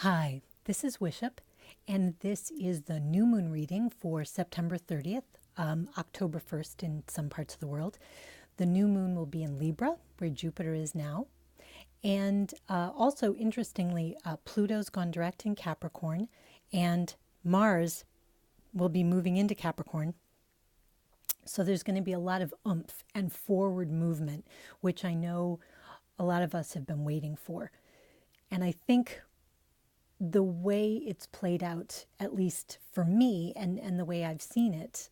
Hi, this is Wishop, and this is the new moon reading for September 30th, October 1st in some parts of the world. The new moon will be in Libra, where Jupiter is now. And also, interestingly, Pluto's gone direct in Capricorn, and Mars will be moving into Capricorn. So there's going to be a lot of oomph and forward movement, which I know a lot of us have been waiting for. And I think the way it's played out, at least for me, and the way I've seen it,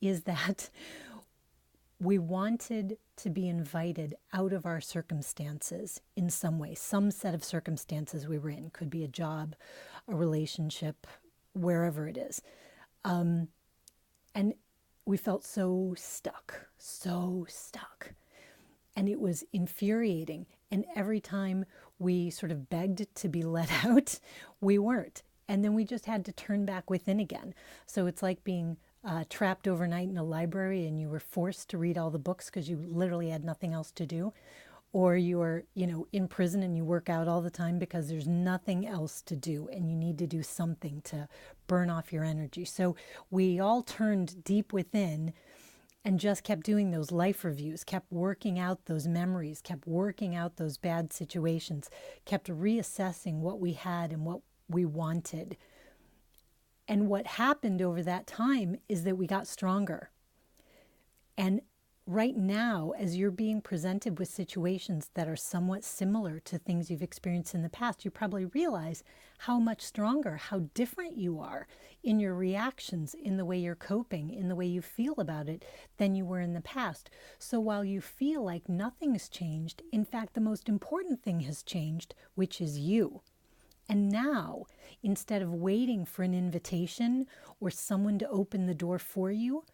is that we wanted to be invited out of our circumstances in some way. Some set of circumstances we were in. Could be a job, a relationship, wherever it is. And we felt so stuck. And it was infuriating. And every time we sort of begged to be let out, we weren't. And then we just had to turn back within again. So it's like being trapped overnight in a library and you were forced to read all the books because you literally had nothing else to do. Or you're, in prison and you work out all the time because there's nothing else to do and you need to do something to burn off your energy. So we all turned deep within and just kept doing those life reviews, kept working out those memories, kept working out those bad situations, kept reassessing what we had and what we wanted. And what happened over that time is that we got stronger. And right now, as you're being presented with situations that are somewhat similar to things you've experienced in the past, you probably realize how much stronger, how different you are in your reactions, in the way you're coping, in the way you feel about it than you were in the past. So while you feel like nothing's changed, in fact, the most important thing has changed, which is you. And now, instead of waiting for an invitation or someone to open the door for you,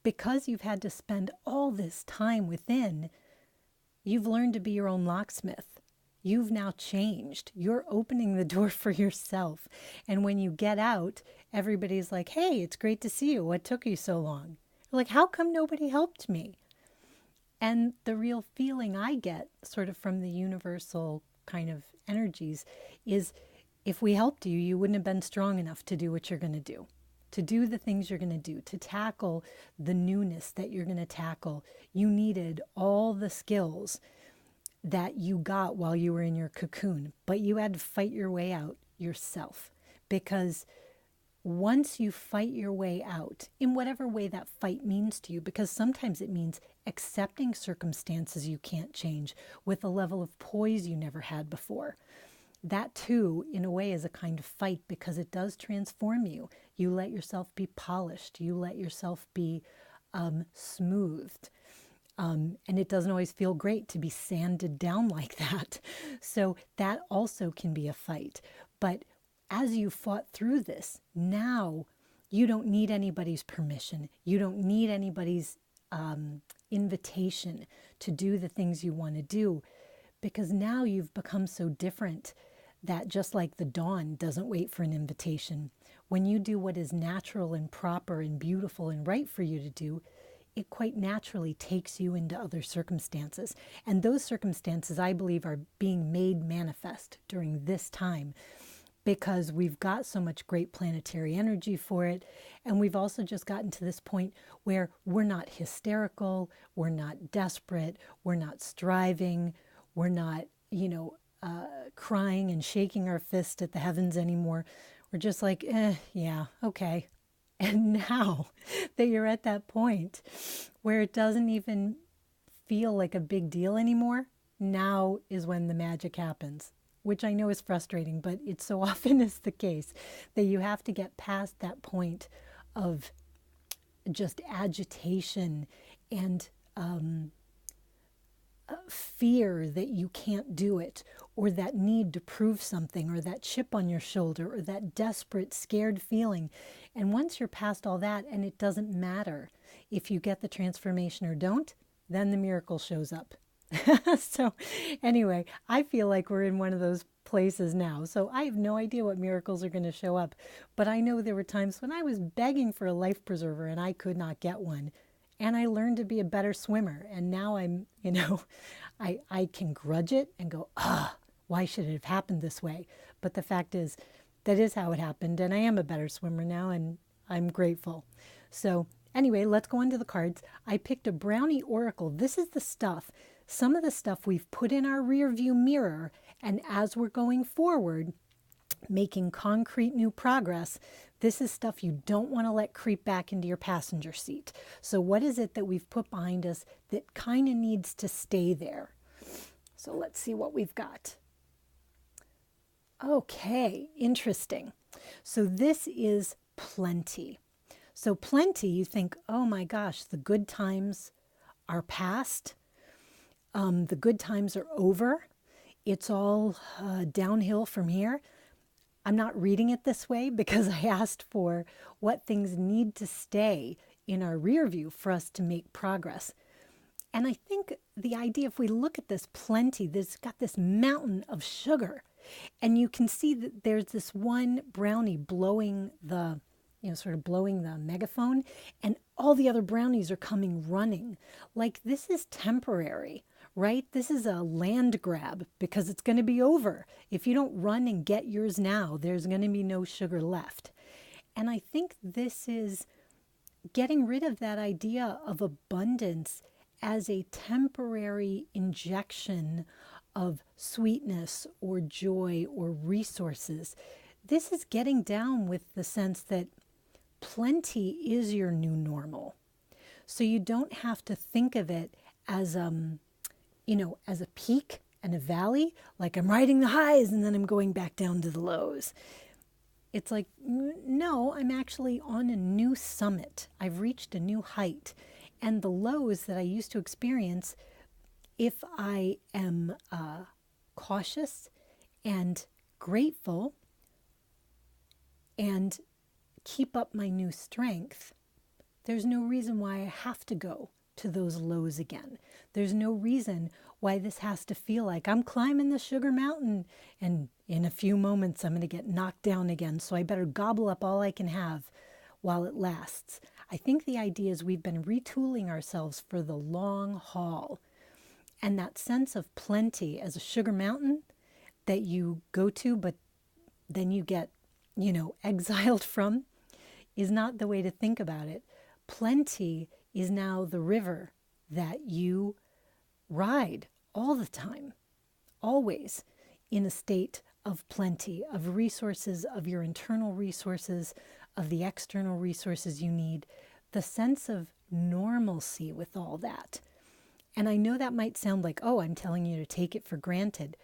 because you've had to spend all this time within, you've learned to be your own locksmith. You've now changed. You're opening the door for yourself. And when you get out, everybody's like, hey, it's great to see you. What took you so long? Like, how come nobody helped me? And the real feeling I get sort of from the universal kind of energies is if we helped you, you wouldn't have been strong enough to do what you're going to do. To do the things you're going to do, to tackle the newness that you're going to tackle, you needed all the skills that you got while you were in your cocoon, but you had to fight your way out yourself. Because once you fight your way out, in whatever way that fight means to you, because sometimes it means accepting circumstances you can't change with a level of poise you never had before. That too, in a way, is a kind of fight because it does transform you. You let yourself be polished. You let yourself be smoothed. And it doesn't always feel great to be sanded down like that. So that also can be a fight. But as you fought through this, now you don't need anybody's permission. You don't need anybody's invitation to do the things you want to do, because now you've become so different that just like the dawn doesn't wait for an invitation, when you do what is natural and proper and beautiful and right for you to do, it quite naturally takes you into other circumstances. And those circumstances, I believe, are being made manifest during this time because we've got so much great planetary energy for it. And we've also just gotten to this point where we're not hysterical, we're not desperate, we're not striving, we're not, crying and shaking our fist at the heavens anymore. We're just like, yeah, okay. And now that you're at that point where it doesn't even feel like a big deal anymore, now is when the magic happens, which I know is frustrating, but it so often is the case that you have to get past that point of just agitation and fear that you can't do it, or that need to prove something, or that chip on your shoulder, or that desperate, scared feeling. And once you're past all that, and it doesn't matter if you get the transformation or don't, then the miracle shows up. So anyway, I feel like we're in one of those places now. So I have no idea what miracles are going to show up. But I know there were times when I was begging for a life preserver and I could not get one. And I learned to be a better swimmer. And now I'm, I can grudge it and go, why should it have happened this way? But the fact is, that is how it happened. And I am a better swimmer now, and I'm grateful. So anyway, let's go on to the cards. I picked a Brownie Oracle. This is the stuff, some of the stuff we've put in our rear view mirror. And as we're going forward, making concrete new progress, this is stuff you don't want to let creep back into your passenger seat. So what is it that we've put behind us that kind of needs to stay there? So let's see what we've got. Okay, interesting. So this is plenty. So plenty, you think, oh my gosh, the good times are past. The good times are over. It's all downhill from here. I'm not reading it this way because I asked for what things need to stay in our rear view for us to make progress. And I think the idea, if we look at this plenty, there's got this mountain of sugar. And you can see that there's this one brownie blowing the, sort of blowing the megaphone, and all the other brownies are coming running. Like, this is temporary, right? This is a land grab because it's going to be over. If you don't run and get yours now, there's going to be no sugar left. And I think this is getting rid of that idea of abundance as a temporary injection of sweetness or joy or resources. This is getting down with the sense that plenty is your new normal. So you don't have to think of it as as a peak and a valley, like I'm riding the highs and then I'm going back down to the lows. It's like, no, I'm actually on a new summit. I've reached a new height. And the lows that I used to experience, if I am cautious and grateful and keep up my new strength, there's no reason why I have to go to those lows again. There's no reason why this has to feel like I'm climbing the sugar mountain and in a few moments I'm going to get knocked down again, so I better gobble up all I can have while it lasts. I think the idea is we've been retooling ourselves for the long haul. And that sense of plenty as a sugar mountain that you go to, but then you get, exiled from, is not the way to think about it. Plenty is now the river that you ride all the time, always in a state of plenty, of resources, of your internal resources, of the external resources you need, the sense of normalcy with all that. And I know that might sound like, oh, I'm telling you to take it for granted.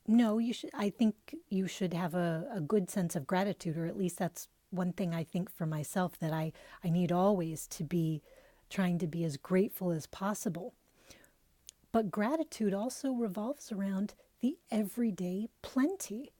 No, you should. I think you should have a good sense of gratitude, or at least that's one thing I think for myself, that I need always to be trying to be as grateful as possible. But gratitude also revolves around the everyday plenty.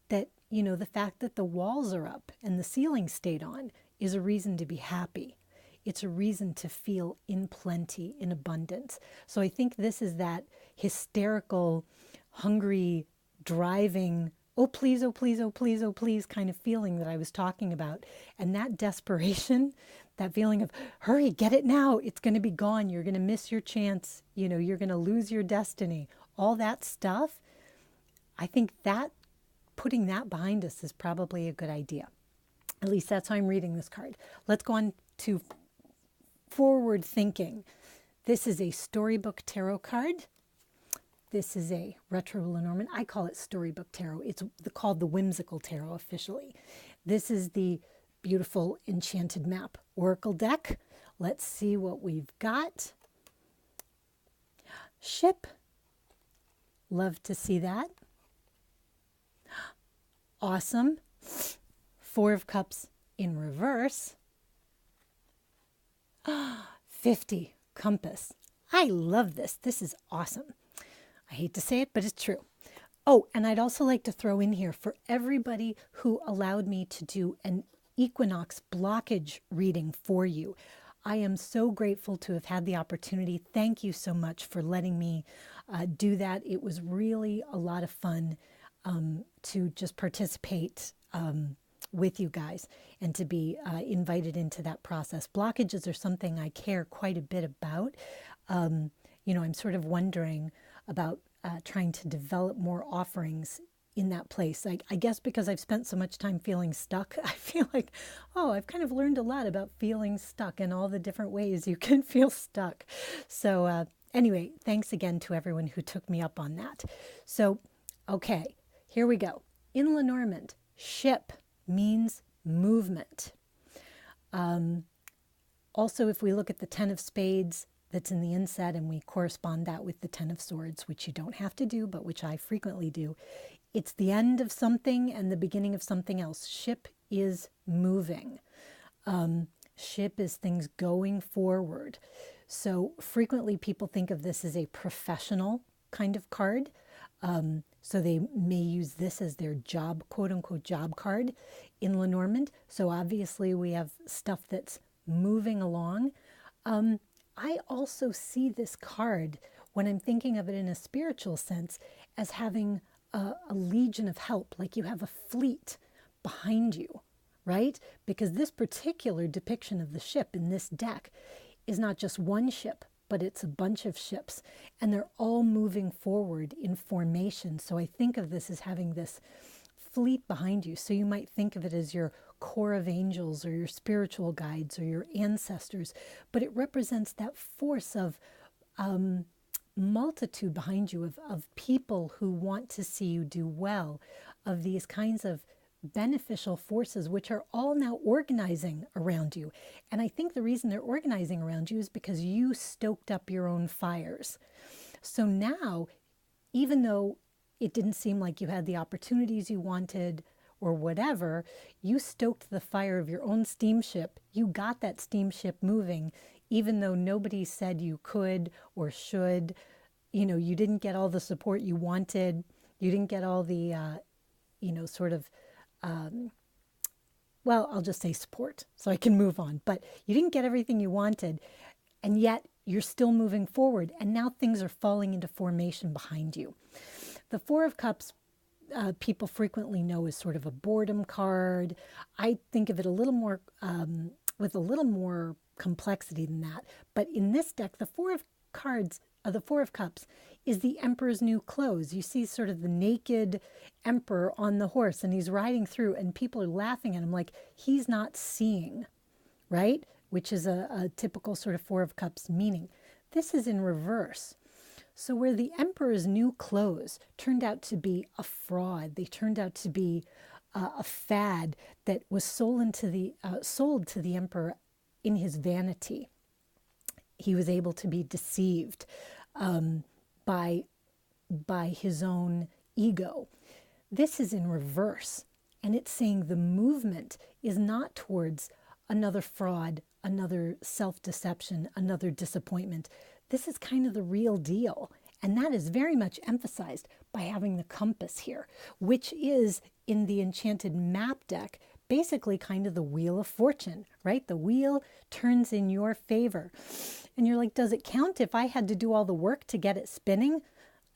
That, the fact that the walls are up and the ceiling stayed on is a reason to be happy. It's a reason to feel in plenty, in abundance. So I think this is that hysterical, hungry, driving, oh please, oh please, oh please, oh please kind of feeling that I was talking about. And that desperation, that feeling of hurry, get it now. It's going to be gone. You're going to miss your chance. You're going to lose your destiny. All that stuff. I think that putting that behind us is probably a good idea. At least that's how I'm reading this card. Let's go on to forward thinking. This is a storybook tarot card. This is a retro Lenormand. I call it storybook tarot. It's called the Whimsical tarot officially. This is the beautiful Enchanted map oracle deck. Let's see what we've got. Ship. Love to see that. Awesome. Four of Cups in reverse. 50. Compass. I love this. This is awesome. I hate to say it, but it's true. Oh, and I'd also like to throw in here for everybody who allowed me to do an equinox blockage reading for you. I am so grateful to have had the opportunity. Thank you so much for letting me do that. It was really a lot of fun to just participate with you guys and to be invited into that process. Blockages are something I care quite a bit about. I'm sort of wondering about trying to develop more offerings in that place. I guess because I've spent so much time feeling stuck, I feel like, oh, I've kind of learned a lot about feeling stuck and all the different ways you can feel stuck. So anyway, thanks again to everyone who took me up on that. So, okay, here we go. In Lenormand, ship means movement. Also, if we look at the 10 of spades that's in the inset and we correspond that with the 10 of swords, which you don't have to do, but which I frequently do, it's the end of something and the beginning of something else. Ship is moving. Ship is things going forward. So frequently people think of this as a professional kind of card. So they may use this as their job, quote unquote, job card in Lenormand. So obviously we have stuff that's moving along. I also see this card, when I'm thinking of it in a spiritual sense, as having a legion of help, like you have a fleet behind you, right? Because this particular depiction of the ship in this deck is not just one ship, but it's a bunch of ships, and they're all moving forward in formation. So I think of this as having this fleet behind you. So you might think of it as your corps of angels or your spiritual guides or your ancestors, but it represents that force of multitude behind you, of people who want to see you do well, of these kinds of beneficial forces which are all now organizing around you. And I think the reason they're organizing around you is because you stoked up your own fires. So now, even though it didn't seem like you had the opportunities you wanted or whatever, you stoked the fire of your own steamship. You got that steamship moving, even though nobody said you could or should. You know, you didn't get all the support you wanted. You didn't get all the, well, I'll just say support so I can move on. But you didn't get everything you wanted, and yet you're still moving forward. And now things are falling into formation behind you. The Four of Cups, people frequently know as sort of a boredom card. I think of it a little more, with a little more complexity than that. But in this deck, the Four of Cups is the Emperor's new clothes. You see sort of the naked Emperor on the horse, and he's riding through, and people are laughing at him like he's not seeing, right? Which is a typical sort of Four of Cups meaning. This is in reverse. So where the Emperor's new clothes turned out to be a fraud, they turned out to be a fad that was sold to the Emperor in his vanity. He was able to be deceived by his own ego. This is in reverse, and it's saying the movement is not towards another fraud, another self-deception, another disappointment. This is kind of the real deal, and that is very much emphasized by having the compass here, which is in the Enchanted map deck basically kind of the wheel of fortune, right? The wheel turns in your favor. And you're like, does it count if I had to do all the work to get it spinning?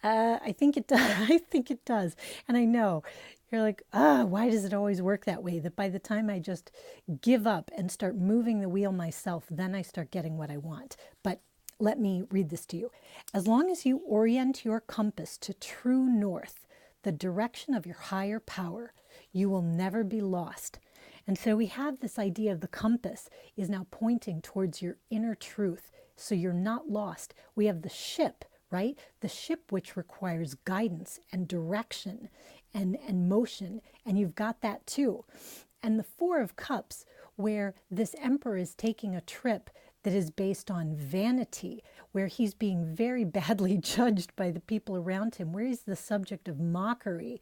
I think it does. I think it does. And I know you're like, why does it always work that way? That by the time I just give up and start moving the wheel myself, then I start getting what I want. But let me read this to you. As long as you orient your compass to true north, the direction of your higher power, you will never be lost. And so we have this idea of the compass is now pointing towards your inner truth, so you're not lost. We have the ship, right? The ship which requires guidance and direction and motion, and you've got that too. And the Four of Cups, where this Emperor is taking a trip that is based on vanity, where he's being very badly judged by the people around him, where he's the subject of mockery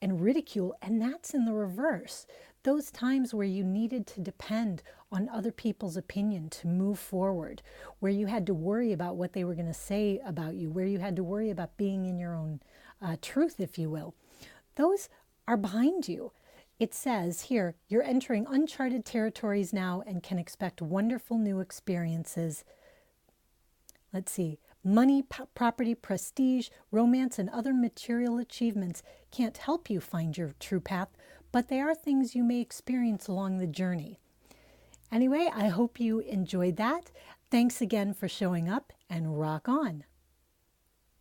and ridicule, and that's in the reverse. Those times where you needed to depend on other people's opinion to move forward, where you had to worry about what they were going to say about you, where you had to worry about being in your own truth, if you will, those are behind you. It says here, you're entering uncharted territories now and can expect wonderful new experiences. Let's see. Money, property, prestige, romance, and other material achievements can't help you find your true path, but they are things you may experience along the journey. Anyway, I hope you enjoyed that. Thanks again for showing up, and rock on.